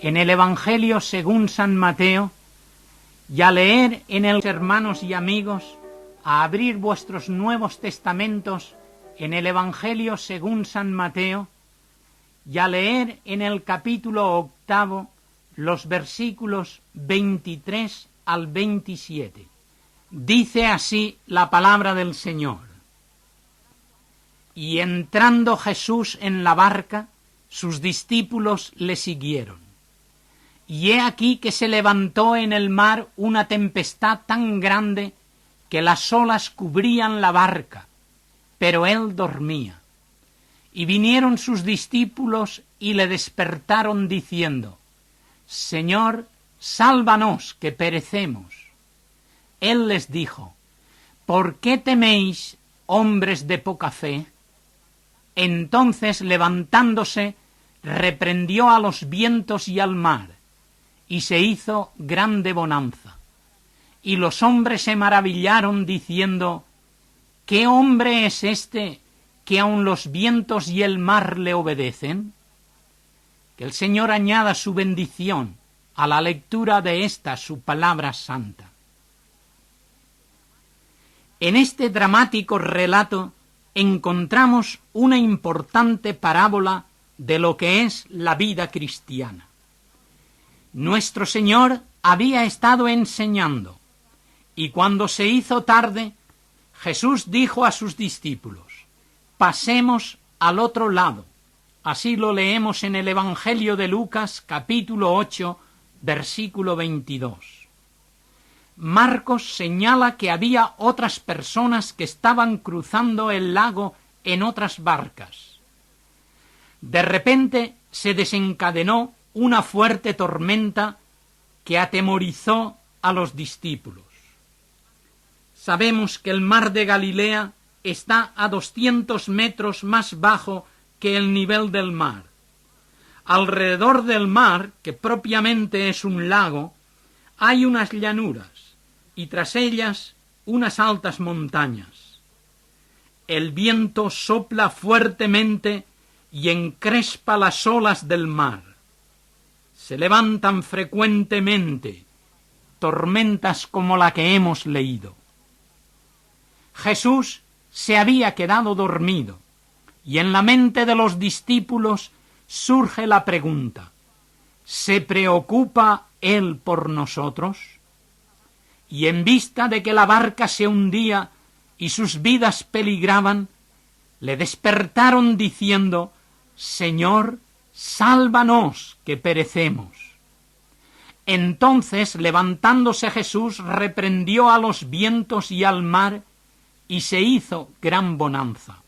En el Evangelio según San Mateo, y a leer en el, hermanos y amigos, a abrir vuestros Nuevos Testamentos en el Evangelio según San Mateo, y a leer en el capítulo 8 los versículos 23 al 27. Dice así la palabra del Señor. Y entrando Jesús en la barca, sus discípulos le siguieron. Y he aquí que se levantó en el mar una tempestad tan grande que las olas cubrían la barca, pero él dormía. Y vinieron sus discípulos y le despertaron diciendo: Señor, sálvanos, que perecemos. Él les dijo: ¿por qué teméis, hombres de poca fe? Entonces, levantándose, reprendió a los vientos y al mar, y se hizo grande bonanza. Y los hombres se maravillaron, diciendo: ¿qué hombre es este que aun los vientos y el mar le obedecen? Que el Señor añada su bendición a la lectura de esta su palabra santa. En este dramático relato encontramos una importante parábola de lo que es la vida cristiana. Nuestro Señor había estado enseñando, y cuando se hizo tarde, Jesús dijo a sus discípulos: pasemos al otro lado. Así lo leemos en el Evangelio de Lucas, capítulo 8, versículo 22. Marcos señala que había otras personas que estaban cruzando el lago en otras barcas. De repente se desencadenó una fuerte tormenta que atemorizó a los discípulos. Sabemos que el mar de Galilea está a 200 metros más bajo que el nivel del mar. Alrededor del mar, que propiamente es un lago, hay unas llanuras y tras ellas unas altas montañas. El viento sopla fuertemente y encrespa las olas del mar. Se levantan frecuentemente tormentas como la que hemos leído. Jesús se había quedado dormido, y en la mente de los discípulos surge la pregunta: ¿se preocupa Él por nosotros? Y en vista de que la barca se hundía y sus vidas peligraban, le despertaron diciendo: Señor, sálvanos, que perecemos. Entonces, levantándose Jesús, reprendió a los vientos y al mar, y se hizo gran bonanza.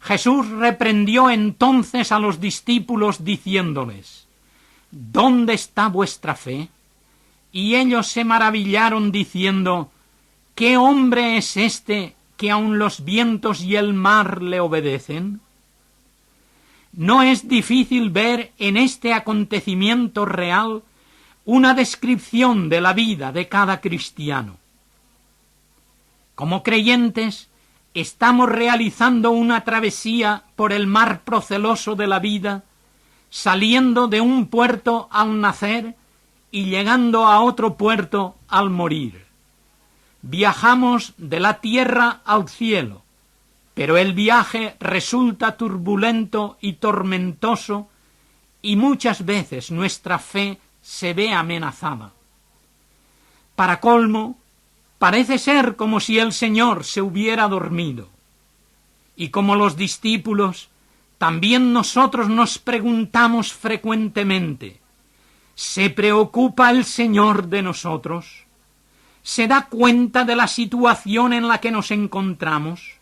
Jesús reprendió entonces a los discípulos diciéndoles: ¿dónde está vuestra fe? Y ellos se maravillaron diciendo: ¿qué hombre es este que aun los vientos y el mar le obedecen? No es difícil ver en este acontecimiento real una descripción de la vida de cada cristiano. Como creyentes, estamos realizando una travesía por el mar proceloso de la vida, saliendo de un puerto al nacer y llegando a otro puerto al morir. Viajamos de la tierra al cielo, pero el viaje resulta turbulento y tormentoso y muchas veces nuestra fe se ve amenazada. Para colmo, parece ser como si el Señor se hubiera dormido. Y como los discípulos, también nosotros nos preguntamos frecuentemente, ¿se preocupa el Señor de nosotros? ¿Se da cuenta de la situación en la que nos encontramos?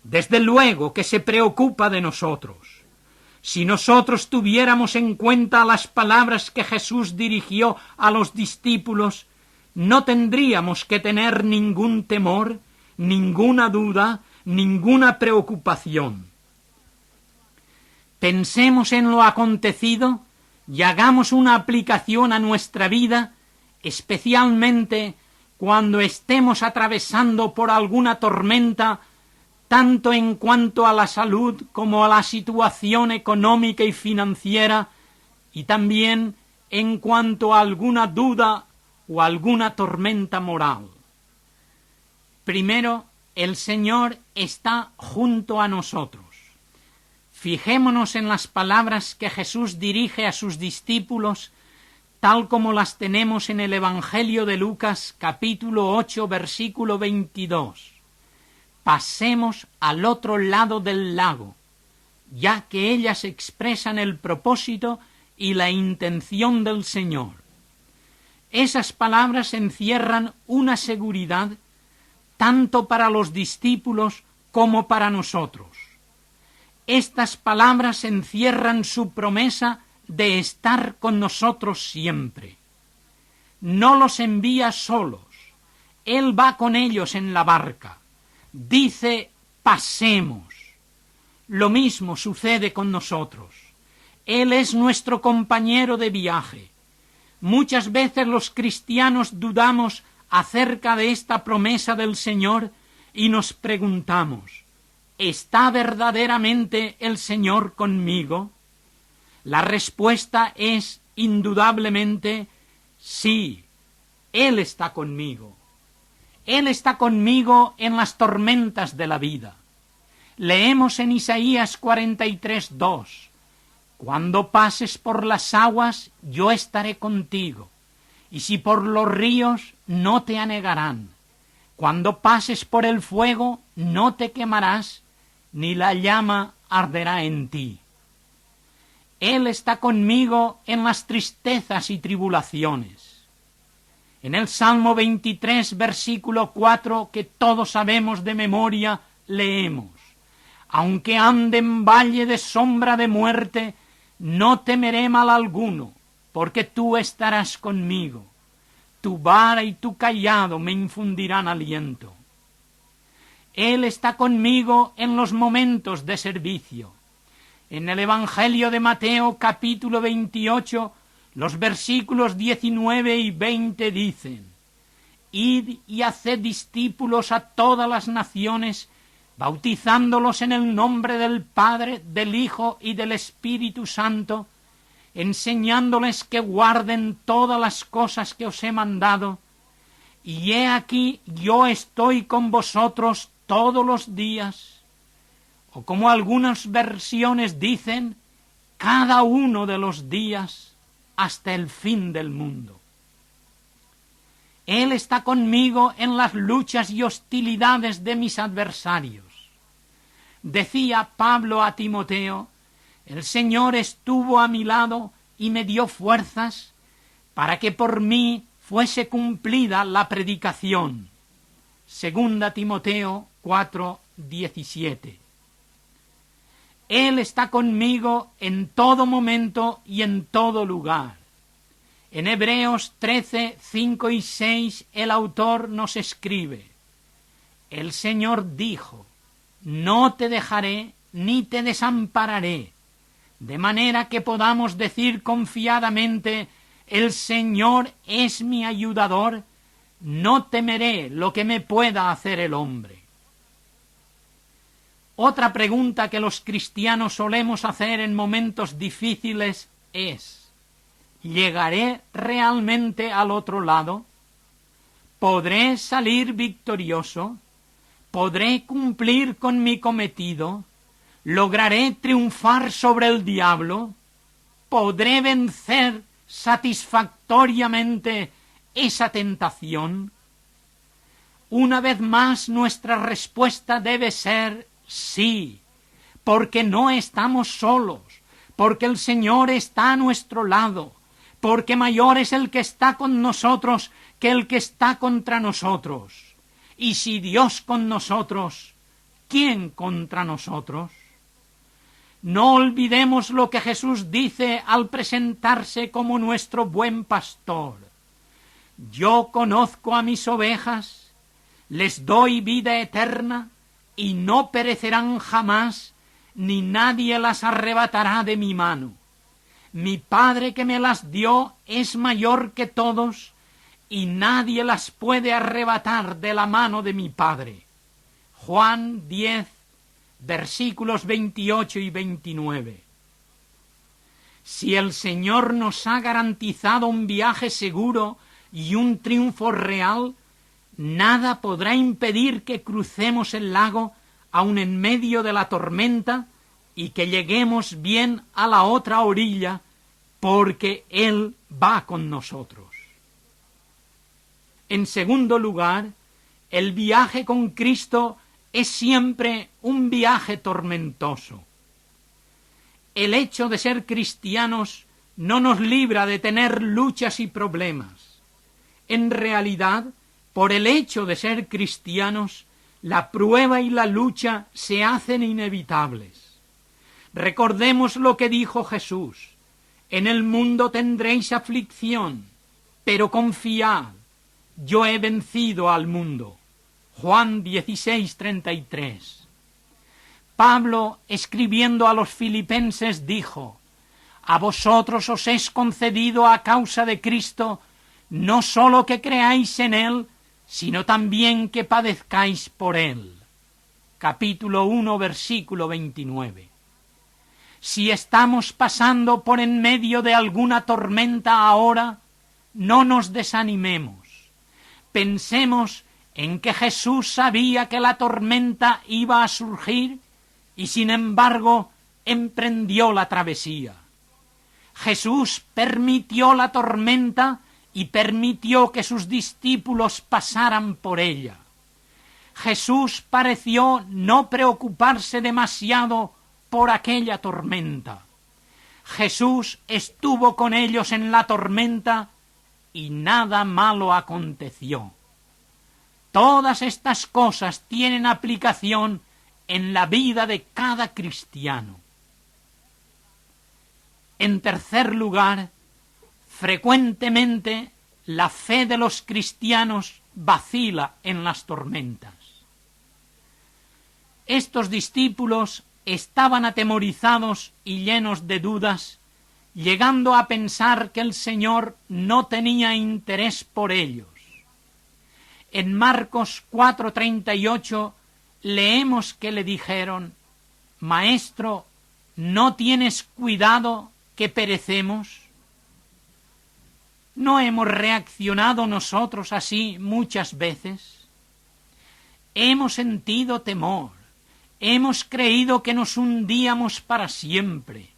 Desde luego que se preocupa de nosotros. Si nosotros tuviéramos en cuenta las palabras que Jesús dirigió a los discípulos, no tendríamos que tener ningún temor, ninguna duda, ninguna preocupación. Pensemos en lo acontecido y hagamos una aplicación a nuestra vida, especialmente cuando estemos atravesando por alguna tormenta, tanto en cuanto a la salud como a la situación económica y financiera, y también en cuanto a alguna duda o alguna tormenta moral. Primero, el Señor está junto a nosotros. Fijémonos en las palabras que Jesús dirige a sus discípulos, tal como las tenemos en el Evangelio de Lucas, capítulo 8, versículo 22. Pasemos al otro lado del lago, ya que ellas expresan el propósito y la intención del Señor. Esas palabras encierran una seguridad tanto para los discípulos como para nosotros. Estas palabras encierran su promesa de estar con nosotros siempre. No los envía solos, Él va con ellos en la barca. Dice, pasemos. Lo mismo sucede con nosotros. Él es nuestro compañero de viaje. Muchas veces los cristianos dudamos acerca de esta promesa del Señor y nos preguntamos, ¿está verdaderamente el Señor conmigo? La respuesta es indudablemente sí, Él está conmigo. Él está conmigo en las tormentas de la vida. Leemos en Isaías 43:2, cuando pases por las aguas, yo estaré contigo, y si por los ríos, no te anegarán. Cuando pases por el fuego, no te quemarás, ni la llama arderá en ti. Él está conmigo en las tristezas y tribulaciones. En el Salmo 23, versículo 4, que todos sabemos de memoria, leemos, aunque ande en valle de sombra de muerte, no temeré mal alguno, porque tú estarás conmigo. Tu vara y tu cayado me infundirán aliento. Él está conmigo en los momentos de servicio. En el Evangelio de Mateo, capítulo 28, los versículos 19 y 20 dicen, id y haced discípulos a todas las naciones, bautizándolos en el nombre del Padre, del Hijo y del Espíritu Santo, enseñándoles que guarden todas las cosas que os he mandado, y he aquí yo estoy con vosotros todos los días, o como algunas versiones dicen, cada uno de los días, hasta el fin del mundo. Él está conmigo en las luchas y hostilidades de mis adversarios. Decía Pablo a Timoteo, el Señor estuvo a mi lado y me dio fuerzas para que por mí fuese cumplida la predicación. Segunda Timoteo 4:17. Él está conmigo en todo momento y en todo lugar. En Hebreos 13, 5 y 6 el autor nos escribe, el Señor dijo, no te dejaré ni te desampararé, de manera que podamos decir confiadamente: el Señor es mi ayudador, no temeré lo que me pueda hacer el hombre. Otra pregunta que los cristianos solemos hacer en momentos difíciles es: ¿llegaré realmente al otro lado? ¿Podré salir victorioso? ¿Podré cumplir con mi cometido? ¿Lograré triunfar sobre el diablo? ¿Podré vencer satisfactoriamente esa tentación? Una vez más, nuestra respuesta debe ser sí, porque no estamos solos, porque el Señor está a nuestro lado, porque mayor es el que está con nosotros que el que está contra nosotros. Y si Dios con nosotros, ¿quién contra nosotros? No olvidemos lo que Jesús dice al presentarse como nuestro buen pastor: yo conozco a mis ovejas, les doy vida eterna, y no perecerán jamás, ni nadie las arrebatará de mi mano. Mi Padre que me las dio es mayor que todos, y nadie las puede arrebatar de la mano de mi Padre. Juan 10, versículos 28 y 29. Si el Señor nos ha garantizado un viaje seguro y un triunfo real, nada podrá impedir que crucemos el lago aun en medio de la tormenta y que lleguemos bien a la otra orilla, porque Él va con nosotros. En segundo lugar, el viaje con Cristo es siempre un viaje tormentoso. El hecho de ser cristianos no nos libra de tener luchas y problemas. En realidad, por el hecho de ser cristianos, la prueba y la lucha se hacen inevitables. Recordemos lo que dijo Jesús: en el mundo tendréis aflicción, pero confiad, yo he vencido al mundo. Juan 16:33. Pablo, escribiendo a los filipenses, dijo: a vosotros os es concedido a causa de Cristo no sólo que creáis en Él, sino también que padezcáis por Él. Capítulo 1, versículo 29. Si estamos pasando por en medio de alguna tormenta ahora, no nos desanimemos. Pensemos en que Jesús sabía que la tormenta iba a surgir y sin embargo emprendió la travesía. Jesús permitió la tormenta y permitió que sus discípulos pasaran por ella. Jesús pareció no preocuparse demasiado por aquella tormenta. Jesús estuvo con ellos en la tormenta y nada malo aconteció. Todas estas cosas tienen aplicación en la vida de cada cristiano. En tercer lugar, frecuentemente la fe de los cristianos vacila en las tormentas. Estos discípulos estaban atemorizados y llenos de dudas, llegando a pensar que el Señor no tenía interés por ellos. En Marcos 4:38 leemos que le dijeron: Maestro, ¿no tienes cuidado que perecemos? ¿No hemos reaccionado nosotros así muchas veces? Hemos sentido temor, hemos creído que nos hundíamos para siempre,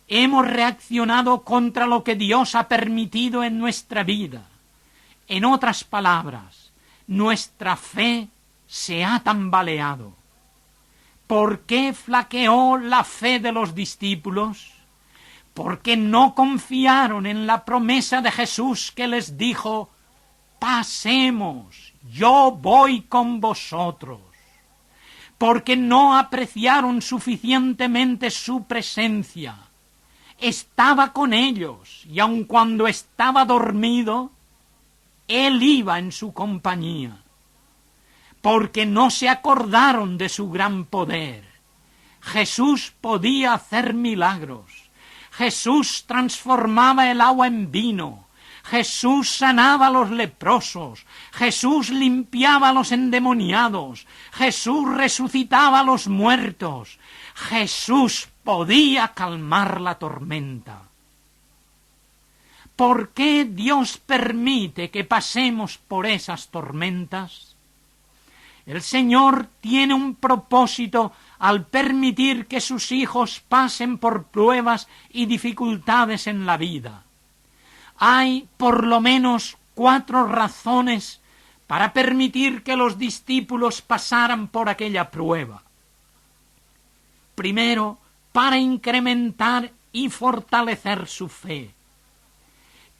hemos reaccionado contra lo que Dios ha permitido en nuestra vida. En otras palabras, nuestra fe se ha tambaleado. ¿Por qué flaqueó la fe de los discípulos? Porque no confiaron en la promesa de Jesús que les dijo: pasemos, yo voy con vosotros. Porque no apreciaron suficientemente su presencia. Estaba con ellos, y aun cuando estaba dormido, Él iba en su compañía. Porque no se acordaron de su gran poder. Jesús podía hacer milagros. Jesús transformaba el agua en vino. Jesús sanaba a los leprosos. Jesús limpiaba a los endemoniados. Jesús resucitaba a los muertos. Jesús podía calmar la tormenta. ¿Por qué Dios permite que pasemos por esas tormentas? El Señor tiene un propósito al permitir que sus hijos pasen por pruebas y dificultades en la vida. Hay por lo menos 4 razones para permitir que los discípulos pasaran por aquella prueba. Primero, para incrementar y fortalecer su fe.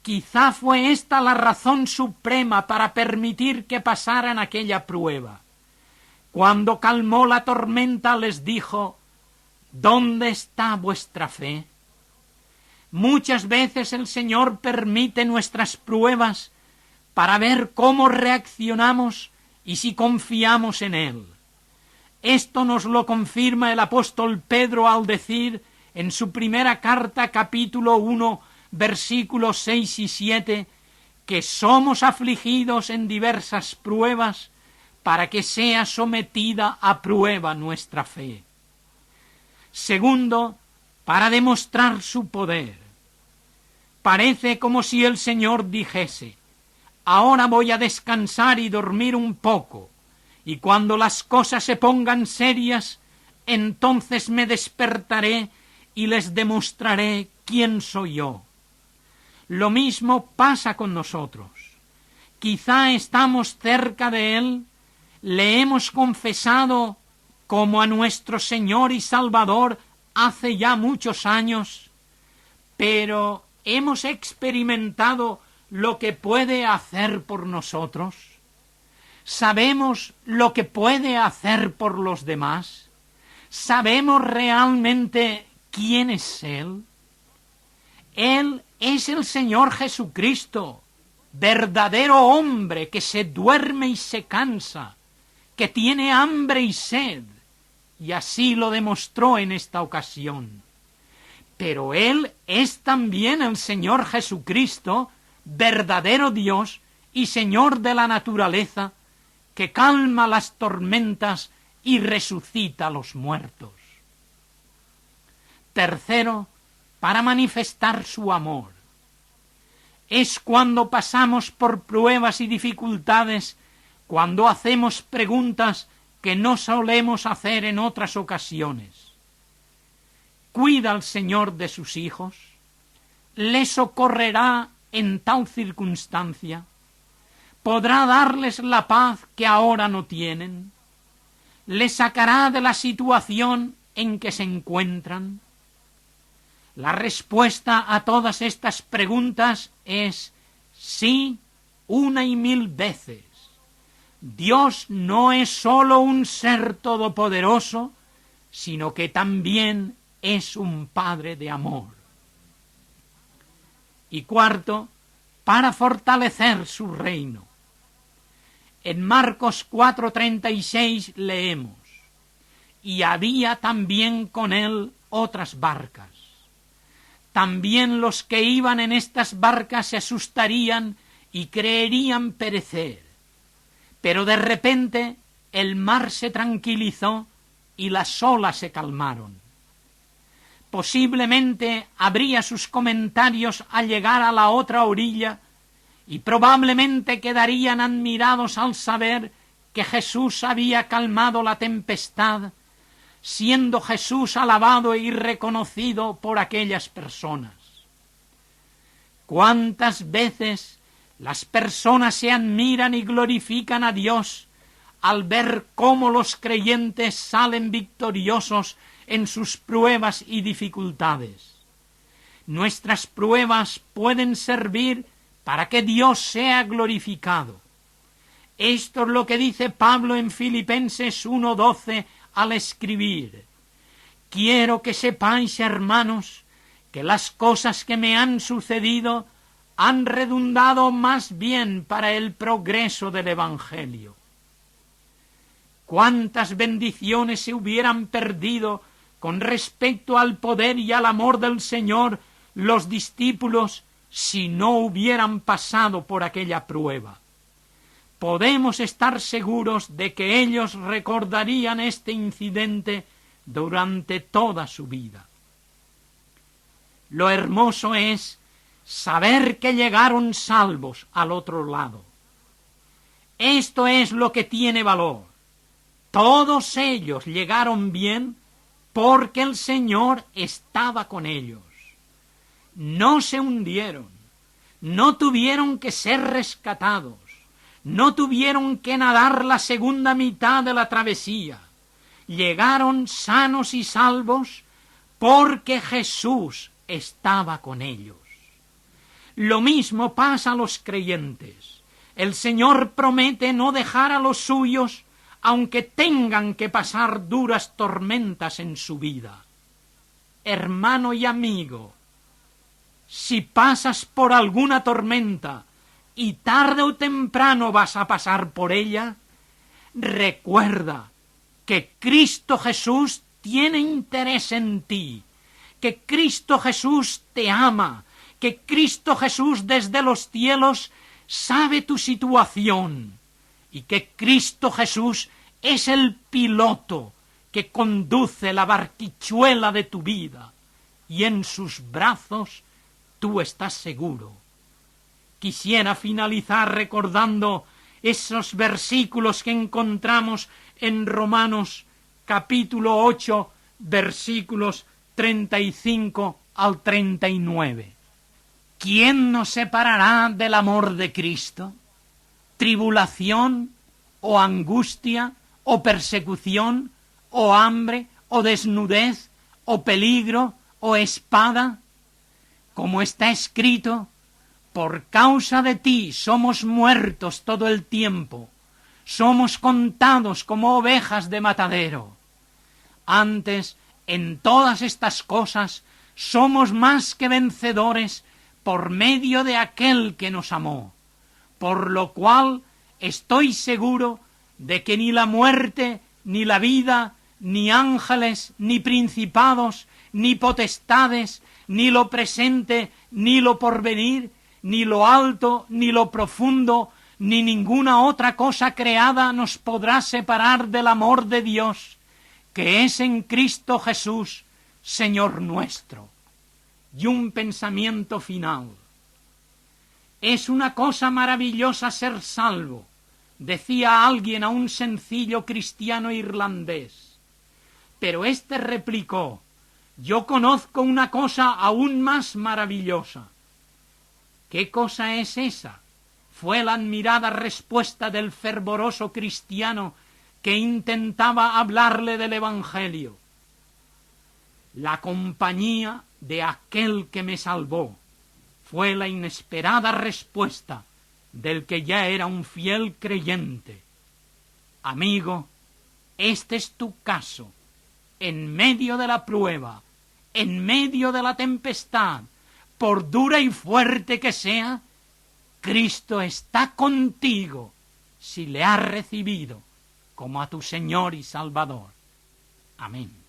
Quizá fue esta la razón suprema para permitir que pasaran aquella prueba. Cuando calmó la tormenta les dijo: ¿dónde está vuestra fe? Muchas veces el Señor permite nuestras pruebas para ver cómo reaccionamos y si confiamos en Él. Esto nos lo confirma el apóstol Pedro al decir en su primera carta, capítulo 1, versículos 6 y 7, que somos afligidos en diversas pruebas para que sea sometida a prueba nuestra fe. Segundo, para demostrar su poder. Parece como si el Señor dijese: ahora voy a descansar y dormir un poco, y cuando las cosas se pongan serias, entonces me despertaré y les demostraré quién soy yo. Lo mismo pasa con nosotros. Quizá estamos cerca de Él, le hemos confesado como a nuestro Señor y Salvador hace ya muchos años, pero ¿hemos experimentado lo que puede hacer por nosotros? ¿Sabemos lo que puede hacer por los demás? ¿Sabemos realmente quién es Él? Él es el Señor Jesucristo, verdadero hombre que se duerme y se cansa, que tiene hambre y sed, y así lo demostró en esta ocasión. Pero Él es también el Señor Jesucristo, verdadero Dios y Señor de la naturaleza, que calma las tormentas y resucita a los muertos. Tercero, para manifestar su amor. Es cuando pasamos por pruebas y dificultades, cuando hacemos preguntas que no solemos hacer en otras ocasiones. ¿Cuida el Señor de sus hijos? ¿Les socorrerá en tal circunstancia? ¿Podrá darles la paz que ahora no tienen? ¿Les sacará de la situación en que se encuentran? La respuesta a todas estas preguntas es sí, 1 y 1000 veces. Dios no es sólo un ser todopoderoso, sino que también es un Padre de amor. Y cuarto, para fortalecer su reino. En Marcos 4:36 leemos: y había también con él otras barcas. También los que iban en estas barcas se asustarían y creerían perecer. Pero de repente el mar se tranquilizó y las olas se calmaron. Posiblemente habría sus comentarios al llegar a la otra orilla y probablemente quedarían admirados al saber que Jesús había calmado la tempestad, siendo Jesús alabado y reconocido por aquellas personas. ¿Cuántas veces las personas se admiran y glorifican a Dios al ver cómo los creyentes salen victoriosos en sus pruebas y dificultades? Nuestras pruebas pueden servir para que Dios sea glorificado. Esto es lo que dice Pablo en Filipenses 1:12 al escribir: quiero que sepáis, hermanos, que las cosas que me han sucedido han redundado más bien para el progreso del Evangelio. ¿Cuántas bendiciones se hubieran perdido con respecto al poder y al amor del Señor los discípulos si no hubieran pasado por aquella prueba. Podemos estar seguros de que ellos recordarían este incidente durante toda su vida. Lo hermoso es saber que llegaron salvos al otro lado. Esto es lo que tiene valor. Todos ellos llegaron bien porque el Señor estaba con ellos. No se hundieron, no tuvieron que ser rescatados, no tuvieron que nadar la segunda mitad de la travesía. Llegaron sanos y salvos porque Jesús estaba con ellos. Lo mismo pasa a los creyentes. El Señor promete no dejar a los suyos aunque tengan que pasar duras tormentas en su vida. Hermano y amigo, si pasas por alguna tormenta y tarde o temprano vas a pasar por ella, recuerda que Cristo Jesús tiene interés en ti, que Cristo Jesús te ama, que Cristo Jesús desde los cielos sabe tu situación y que Cristo Jesús es el piloto que conduce la barquichuela de tu vida y en sus brazos tú estás seguro. Quisiera finalizar recordando esos versículos que encontramos en Romanos capítulo 8, versículos 35 al 39. ¿Quién nos separará del amor de Cristo? ¿Tribulación, o angustia, o persecución, o hambre, o desnudez, o peligro, o espada? Como está escrito, por causa de ti somos muertos todo el tiempo, somos contados como ovejas de matadero. Antes, en todas estas cosas, somos más que vencedores por medio de aquel que nos amó, por lo cual estoy seguro de que ni la muerte, ni la vida, ni ángeles, ni principados, ni potestades, ni lo presente, ni lo porvenir, ni lo alto, ni lo profundo, ni ninguna otra cosa creada nos podrá separar del amor de Dios, que es en Cristo Jesús, Señor nuestro. Y un pensamiento final. Es una cosa maravillosa ser salvo, decía alguien a un sencillo cristiano irlandés. Pero éste replicó: yo conozco una cosa aún más maravillosa. ¿Qué cosa es esa? Fue la admirada respuesta del fervoroso cristiano que intentaba hablarle del Evangelio. La compañía de aquel que me salvó, fue la inesperada respuesta del que ya era un fiel creyente. Amigo, este es tu caso. En medio de la prueba, en medio de la tempestad, por dura y fuerte que sea, Cristo está contigo si le has recibido como a tu Señor y Salvador. Amén.